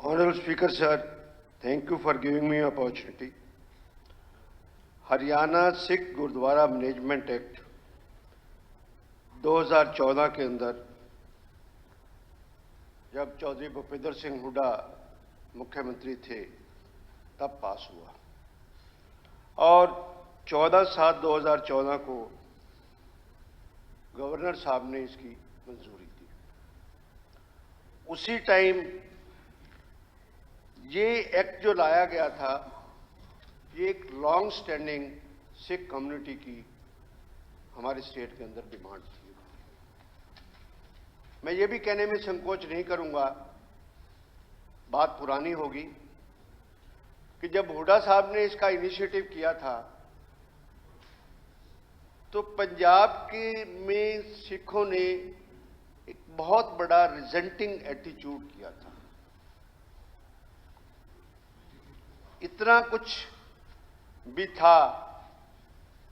Honorable Speaker, sir, thank you for giving me opportunity. Haryana Sikh gurdwara management act 2014 के अंदर जब चौधरी भूपेंद्र सिंह हुड्डा मुख्यमंत्री थे तब पास हुआ और 14/7/2014 को गवर्नर साहब ने इसकी मंजूरी दी। उसी टाइम ये एक्ट जो लाया गया था, ये एक लॉन्ग स्टैंडिंग सिख कम्युनिटी की हमारे स्टेट के अंदर डिमांड थी। मैं ये भी कहने में संकोच नहीं करूंगा, बात पुरानी होगी, कि जब हुड्डा साहब ने इसका इनिशिएटिव किया था तो पंजाब के में सिखों ने एक बहुत बड़ा रिजेंटिंग एटीट्यूड किया था। इतना कुछ भी था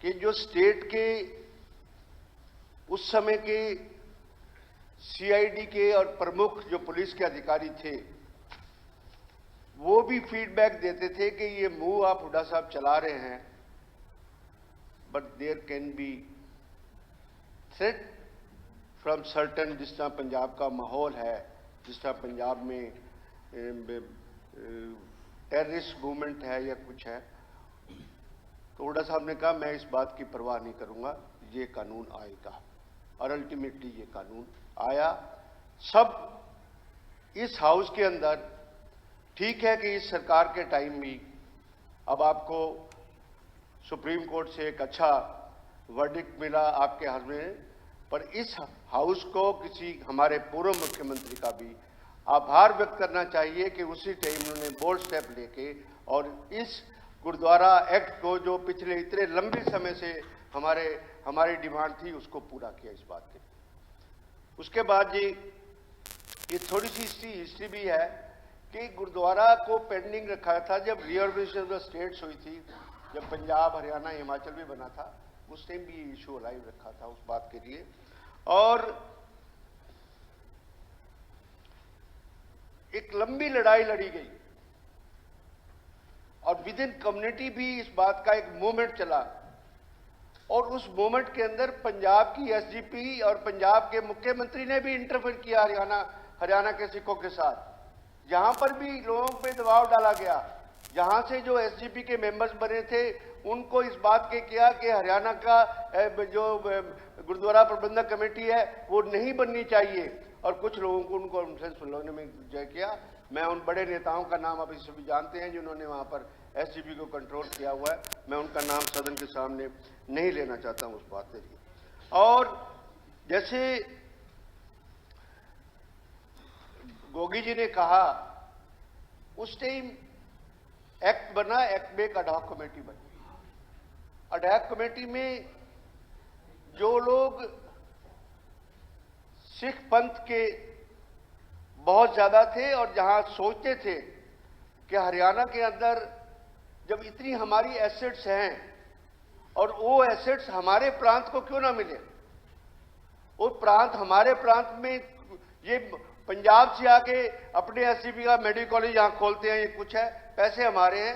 कि जो स्टेट के उस समय के सीआईडी के और प्रमुख जो पुलिस के अधिकारी थे, वो भी फीडबैक देते थे कि ये मूव आप हुड्डा साहब चला रहे हैं, but there can be threat from certain, जिस तरह पंजाब का माहौल है, जिस तरह पंजाब में टेररिस्ट मूवमेंट है या कुछ है। तो हुड्डा साहब ने कहा मैं इस बात की परवाह नहीं करूंगा, ये कानून आएगा, और अल्टीमेटली ये कानून आया। सब इस हाउस के अंदर, ठीक है कि इस सरकार के टाइम भी अब आपको सुप्रीम कोर्ट से एक अच्छा वर्डिक्ट मिला आपके हाथ में, पर इस हाउस को किसी हमारे पूर्व मुख्यमंत्री का भी आभार व्यक्त करना चाहिए कि उसी टाइम उन्होंने बोल्ड स्टेप लेके और इस गुरुद्वारा एक्ट को, जो पिछले इतने लंबे समय से हमारी डिमांड थी, उसको पूरा किया इस बात के। उसके बाद जी ये थोड़ी सी हिस्ट्री भी है कि गुरुद्वारा को पेंडिंग रखा था जब रिओर्गनाइजेशन ऑफ द स्टेट्स हुई थी, जब पंजाब, हरियाणा, हिमाचल भी बना था, उस टाइम भी ये इशू लाइव रखा था उस बात के लिए। और एक लंबी लड़ाई लड़ी गई और विद इन कम्युनिटी भी इस बात का एक मूवमेंट चला, और उस मूवमेंट के अंदर पंजाब की एसजीपी और पंजाब के मुख्यमंत्री ने भी इंटरफेयर किया हरियाणा के सिखों के साथ। जहां पर भी लोगों पे दबाव डाला गया, जहां से जो एसजीपी के मेंबर्स बने थे उनको इस बात के किया कि हरियाणा का जो गुरुद्वारा प्रबंधक कमेटी है वो नहीं बननी चाहिए, और कुछ लोगों को उनको उनसे सुलझाने में जय किया। मैं उन बड़े नेताओं का नाम अभी सभी जानते हैं जिन्होंने वहां पर एसजीपी को कंट्रोल किया हुआ है, मैं उनका नाम सदन के सामने नहीं लेना चाहता हूं उस बात के लिए। और जैसे गोगी जी ने कहा, उस टाइम एक्ट बना, एक्ट में एक अडॉक कमेटी बनी। अडॉक कमेटी में जो लोग सिख पंथ के बहुत ज्यादा थे और जहां सोचते थे कि हरियाणा के अंदर जब इतनी हमारी एसेट्स हैं और वो एसेट्स हमारे प्रांत को क्यों ना मिले, वो प्रांत हमारे प्रांत में, ये पंजाब से आके अपने एसजीपी का मेडिकल कॉलेज यहां खोलते हैं, ये कुछ है, पैसे हमारे हैं।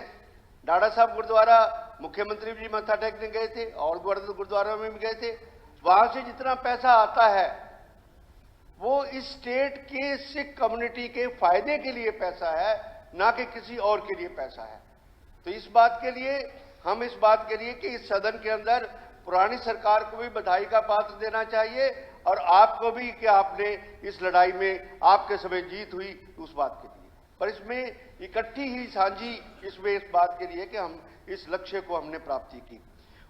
डाड़ा साहब गुरुद्वारा मुख्यमंत्री जी मत्था टेकने गए थे और गुरुद्वारा में भी गए थे, वहां से जितना पैसा आता है वो इस स्टेट के सिख कम्युनिटी के फायदे के लिए पैसा है, ना कि किसी और के लिए पैसा है। तो इस बात के लिए हम इस बात के लिए कि इस सदन के अंदर पुरानी सरकार को भी बधाई का पात्र देना चाहिए और आपको भी कि आपने इस लड़ाई में आपके समय जीत हुई उस बात के लिए, पर इसमें इकट्ठी ही साझी इसमें इस बात के लिए कि हम इस लक्ष्य को हमने प्राप्ति की।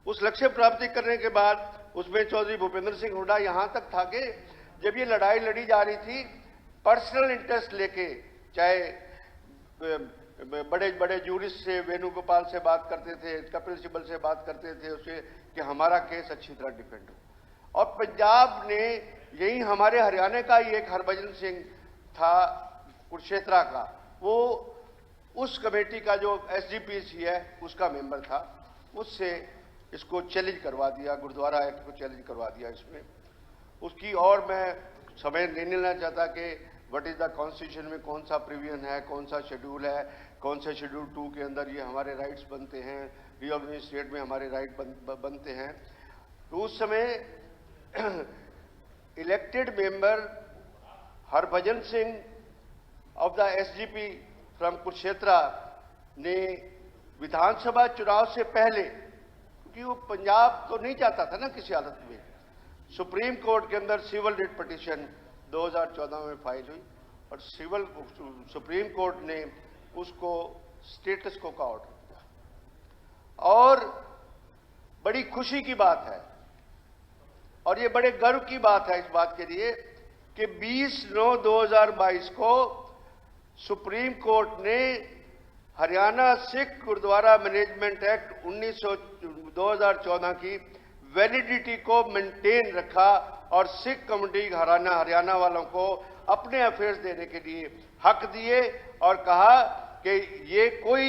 उस लक्ष्य प्राप्ति करने के बाद उसमें चौधरी भूपेंद्र सिंह हुड्डा यहां तक था कि जब ये लड़ाई लड़ी जा रही थी, पर्सनल इंटरेस्ट लेके, चाहे बड़े बड़े जूरिस्ट से, वेणुगोपाल से बात करते थे, कपिल सिब्बल से बात करते थे उससे कि हमारा केस अच्छी तरह डिफेंड हो। और पंजाब ने, यही हमारे हरियाणा का ही एक हरभजन सिंह था कुरुक्षेत्रा का, वो उस कमेटी का जो एसजीपीसी है उसका मेंबर था, उससे इसको चैलेंज करवा दिया, गुरुद्वारा एक्ट को चैलेंज करवा दिया इसमें। उसकी और मैं समय नहीं लेना चाहता कि व्हाट इज द कॉन्स्टिट्यूशन में कौन सा प्रिविजन है, कौन सा शेड्यूल है, कौन से शेड्यूल 2 के अंदर ये हमारे राइट्स बनते हैं, रिऑर्गेनाइज्ड स्टेट में हमारे राइट बनते हैं। तो उस समय elected member Harbhajan Singh of the SGP from Kurukshetra ने विधानसभा चुनाव से पहले, क्योंकि वो पंजाब तो नहीं चाहता था ना किसी हालत में, सुप्रीम कोर्ट के अंदर सिविल रिट पिटीशन 2014 में फाइल हुई और सुप्रीम कोर्ट ने उसको स्टेटस को का ऑर्डर दिया। और बड़ी खुशी की बात है और ये बड़े गर्व की बात है इस बात के लिए कि 20/9/2022 को सुप्रीम कोर्ट ने हरियाणा सिख गुरुद्वारा मैनेजमेंट एक्ट 2014 की वैलिडिटी को मेंटेन रखा और सिख कम्युनिटी हरियाणा वालों को अपने अफेयर्स देने के लिए हक दिए और कहा कि ये कोई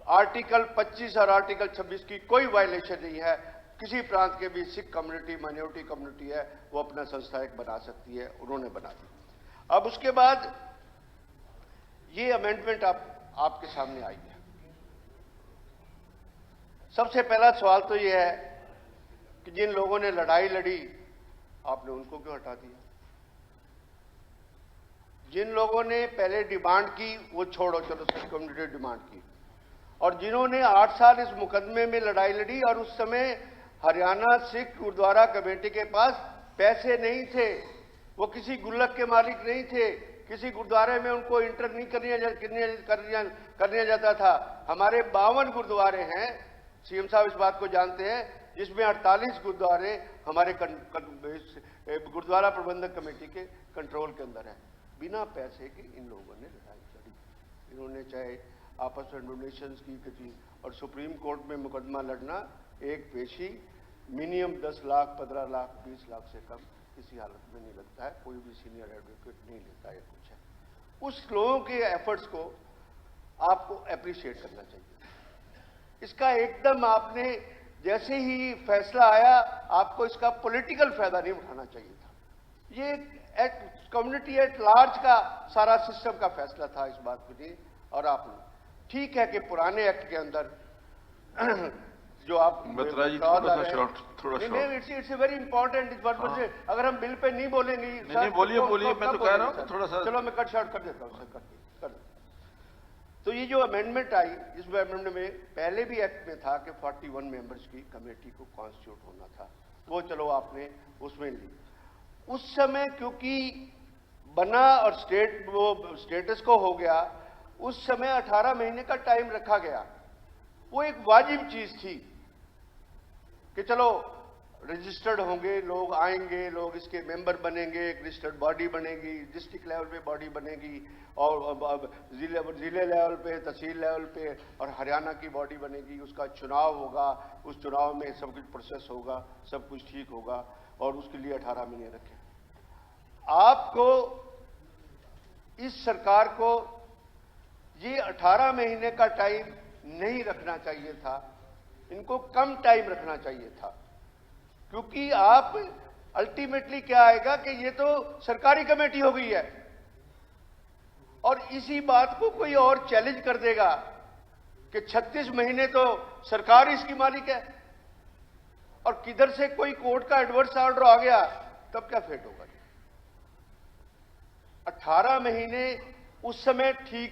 आर्टिकल 25 और आर्टिकल 26 की कोई वायलेशन नहीं है। किसी प्रांत के भी सिख कम्युनिटी माइनॉरिटी कम्युनिटी है वो अपना संस्था एक बना सकती है, उन्होंने बना दी। अब उसके बाद ये अमेंडमेंट आपके सामने आई है। सबसे पहला सवाल तो ये है कि जिन लोगों ने लड़ाई लड़ी आपने उनको क्यों हटा दिया? जिन लोगों ने पहले डिमांड की वो छोड़ो, चलो सिख कम्युनिटी डिमांड की, और जिन्होंने 8 साल इस मुकदमे में लड़ाई लड़ी और उस समय हरियाणा सिख गुरुद्वारा कमेटी के पास पैसे नहीं थे, वो किसी गुल्लक के मालिक नहीं थे, किसी गुरुद्वारे में उनको इंटर नहीं करने जाता था। हमारे 52 गुरुद्वारे हैं, सीएम साहब इस बात को जानते हैं, जिसमें 48 गुरुद्वारे हमारे गुरुद्वारा प्रबंधक कमेटी के कंट्रोल के अंदर है। बिना पैसे के इन लोगों ने लड़ाई लड़ी। इन्होंने चाहे आपस में डोनेशंस की और सुप्रीम कोर्ट में मुकदमा लड़ना एक पेशी मिनिमम 10 लाख, 15 लाख, 20 लाख से कम किसी हालत में नहीं लगता है। कोई भी सीनियर एडवोकेट नहीं लेता है कुछ है। उस लोगों के एफर्ट्स को आपको अप्रिशिएट करना चाहिए। इसका एकदम आपने जैसे ही फैसला आया आपको इसका पॉलिटिकल फायदा नहीं उठाना चाहिए था। ये कम्युनिटी एट लार्ज का सारा सिस्टम का फैसला था इस बात के लिए। और आपने ठीक है कि पुराने एक्ट के अंदर जो आप बत्रा जी थोड़ा शॉर्ट इट्स वेरी इंपॉर्टेंट इस बात पर। अगर हम बिल पे नहीं बोलेंगे नहीं बोलिए मैं तो कह रहा हूँ थोड़ा सा, चलो मैं कट शॉर्ट कर देता हूँ कर। तो ये जो अमेंडमेंट आई, इस अमेंडमेंट में पहले भी एक्ट में था कि 41 मेंबर्स की कमेटी को कॉन्स्टिट्यूट होना था, वो चलो आपने उसमें ली। उस समय क्योंकि बना और स्टेटस को हो गया, उस समय 18 महीने का टाइम रखा गया। वो एक वाजिब चीज थी कि चलो रजिस्टर्ड होंगे, लोग आएंगे, लोग इसके मेंबर बनेंगे, एक रजिस्टर्ड बॉडी बनेगी, डिस्ट्रिक्ट लेवल पे बॉडी बनेगी और जिले लेवल पे, तहसील लेवल पे और हरियाणा की बॉडी बनेगी। उसका चुनाव होगा, उस चुनाव में सब कुछ प्रोसेस होगा, सब कुछ ठीक होगा और उसके लिए 18 महीने रखे। आपको इस सरकार को ये 18 महीने का टाइम नहीं रखना चाहिए था, इनको कम टाइम रखना चाहिए था। क्योंकि आप अल्टीमेटली क्या आएगा कि ये तो सरकारी कमेटी हो गई है और इसी बात को कोई और चैलेंज कर देगा कि 36 महीने तो सरकार इसकी मालिक है और किधर से कोई कोर्ट का एडवर्स ऑर्डर आ गया तब क्या फेट होगा। 18 महीने उस समय ठीक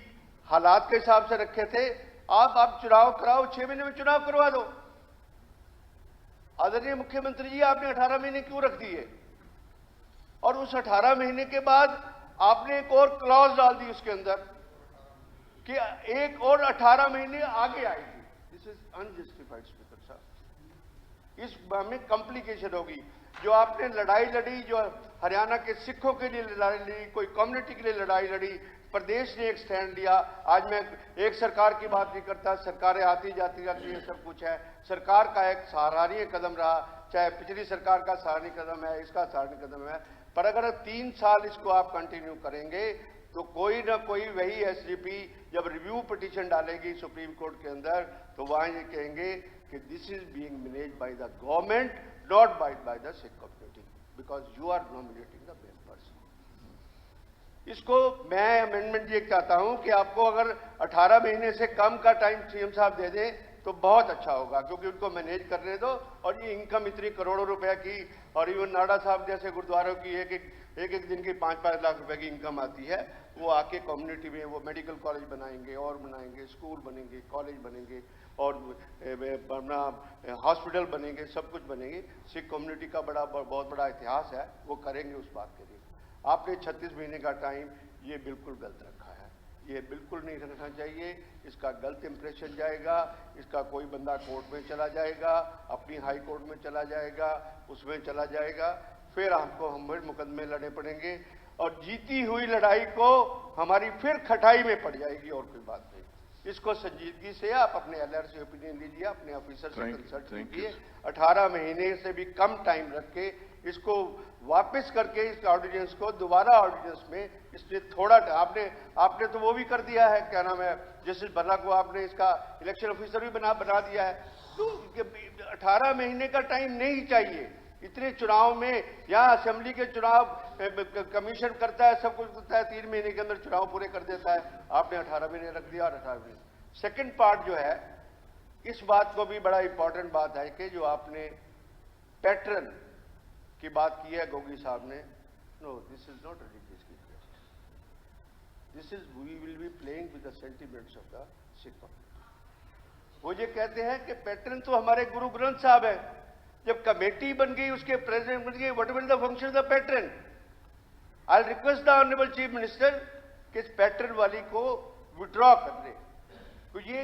हालात के हिसाब से रखे थे। आप चुनाव कराओ, 6 महीने में चुनाव करवा दो। आदरणीय मुख्यमंत्री जी, आपने 18 महीने क्यों रख दिए? और उस 18 महीने के बाद आपने एक और क्लॉज डाल दी उसके अंदर कि एक और 18 महीने आगे आएगी। दिस इज अनजस्टिफाइड स्पीकर साहब। इस में कॉम्प्लिकेशन होगी। जो आपने लड़ाई लड़ी, जो हरियाणा के सिखों के लिए लड़ाई लड़ी, कोई कम्युनिटी के लिए लड़ाई लड़ी, प्रदेश ने एक स्टैंड लिया। आज मैं एक सरकार की बात नहीं करता, सरकारें आती जाती रहती है, सब कुछ है। सरकार का एक सराहनीय कदम रहा, चाहे पिछली सरकार का सराहनीय कदम है, इसका सराहनीय कदम है। पर अगर 3 साल इसको आप कंटिन्यू करेंगे तो कोई ना कोई वही एसजीपी जब रिव्यू पिटीशन डालेगी सुप्रीम कोर्ट के अंदर तो वहां ये कहेंगे कि this is being managed by the government, not by the Sikh community, because you are nominating the main person. इसको मैं अमेंडमेंट ये चाहता हूं कि आपको अगर 18 महीने से कम का टाइम सीएम साहब दे दें तो बहुत अच्छा होगा, क्योंकि उनको मैनेज करने दो। और ये इनकम इतनी करोड़ों रुपए की, और इवन नाडा साहब जैसे गुरुद्वारों की एक दिन की 5-5 लाख रुपए की इनकम आती है, वो आके कम्युनिटी में वो मेडिकल कॉलेज बनाएंगे और बनाएंगे, स्कूल बनेंगे, कॉलेज बनेंगे और अपना हॉस्पिटल बनेंगे, सब कुछ बनेंगे। सिख कम्युनिटी का बहुत बड़ा इतिहास है, वो करेंगे उस बात के लिए। आपने 36 महीने का टाइम ये बिल्कुल गलत रखा है, ये बिल्कुल नहीं रखना चाहिए। इसका गलत इंप्रेशन जाएगा, इसका कोई बंदा कोर्ट में चला जाएगा, अपनी हाई कोर्ट में चला जाएगा, उसमें चला जाएगा, फिर आपको हम मुकदमे लड़ने पड़ेंगे और जीती हुई लड़ाई को हमारी फिर खटाई में पड़ जाएगी, और कोई बात नहीं। इसको संजीदगी से आप अपने एलआर से ओपिनियन लीजिए, अपने ऑफिसर से कंसल्ट कीजिए। 18 महीने से भी कम टाइम रख के इसको वापस करके इस ऑर्डिनेंस को दोबारा ऑर्डिनेंस में इसलिए थोड़ा आपने तो वो भी कर दिया है, क्या नाम है, जस्टिस बर्रा को आपने इसका इलेक्शन ऑफिसर भी बना दिया है। तो 18 महीने का टाइम नहीं चाहिए इतने चुनाव में। यहाँ असेंबली के चुनाव कमीशन करता है, सब कुछ करता है, 3 महीने के अंदर चुनाव पूरे कर देता है। आपने 18 महीने रख दिया और 18 महीने। सेकंड पार्ट जो है, इस बात को भी बड़ा इंपॉर्टेंट बात है कि जो आपने पैटर्न की बात की है गोगी साहब ने, no this is not religious की, this is we will be playing with the sentiments of the Sikh community. वो ये कहते हैं कि पैटर्न तो हमारे गुरु ग्रंथ साहब है, जब कमेटी बन गई, उसके प्रेसिडेंट बन गए, what will the function of the pattern. I request the honourable chief minister कि इस पैटर्न वाली को विड्रॉ कर दे, तो ये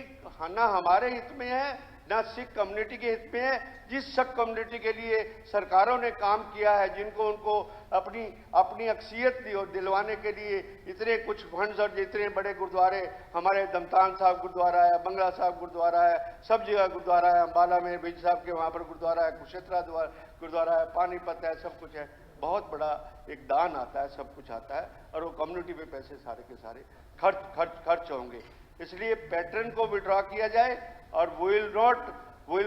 ना हमारे हित में है ना सिख कम्युनिटी के हित में है। जिस सिख कम्युनिटी के लिए सरकारों ने काम किया है, जिनको उनको अपनी अक्सियत दी और दिलवाने के लिए इतने कुछ फंड्स और जितने बड़े गुरुद्वारे, हमारे दमतान साहब गुरुद्वारा है, बंगला साहब गुरुद्वारा है, सब जगह गुरुद्वारा है, अम्बाला में बिज साहब के वहाँ पर गुरुद्वारा है, कुशेत्रा गुरुद्वारा है, पानीपत है, सब कुछ है। बहुत बड़ा एक दान आता है, सब कुछ आता है, और वो कम्युनिटी में पैसे सारे के सारे खर्च होंगे। इसलिए पैटर्न को विड्रॉ किया जाए और will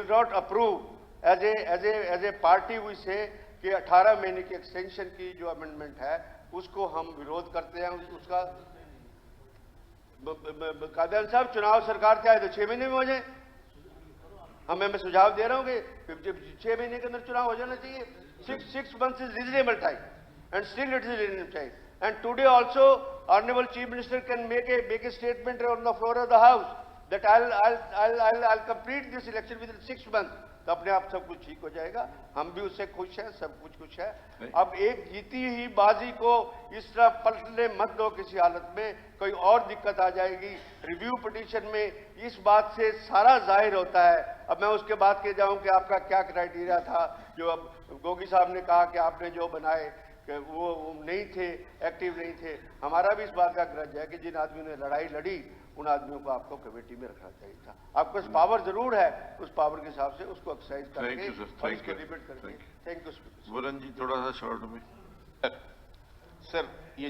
not approve as a party हुई से कि 18 महीने की एक्सटेंशन की जो अमेंडमेंट है उसको हम विरोध करते हैं। उसका कादियान साहब, चुनाव सरकार चाहे तो 6 महीने में हो जाए। मैं सुझाव दे रहा हूं कि 6 महीने के अंदर चुनाव हो जाना चाहिए। 6 months is reasonable time, and still it is reasonable time. And today also, Honorable Chief Minister can make a statement on the floor of the House that I'll complete this election within 6 months. तो अपने आप सब कुछ ठीक हो जाएगा, हम भी उससे खुश हैं, सब कुछ खुश है। अब एक जीती ही बाजी को इस तरह पलटने मत दो किसी हालत में, कोई और दिक्कत आ जाएगी। रिव्यू पिटीशन में इस बात से सारा जाहिर होता है। अब मैं उसके बाद के जाऊं कि आपका क्या क्राइटेरिया था, जो अब गोगी साहब ने कहा कि आपने जो बनाए कि वो नहीं थे, एक्टिव नहीं थे। हमारा भी इस बात का ग्रज है कि जिन आदमियों ने लड़ाई लड़ी उन आदमियों को आपको कमेटी में रखना चाहिए था। आपके पास पावर जरूर है, उस पावर के हिसाब से उसको एक्सरसाइज करके और उसको डिबेट करके। Thank you. वरुण जी थोड़ा सा शॉर्ट में सर, ये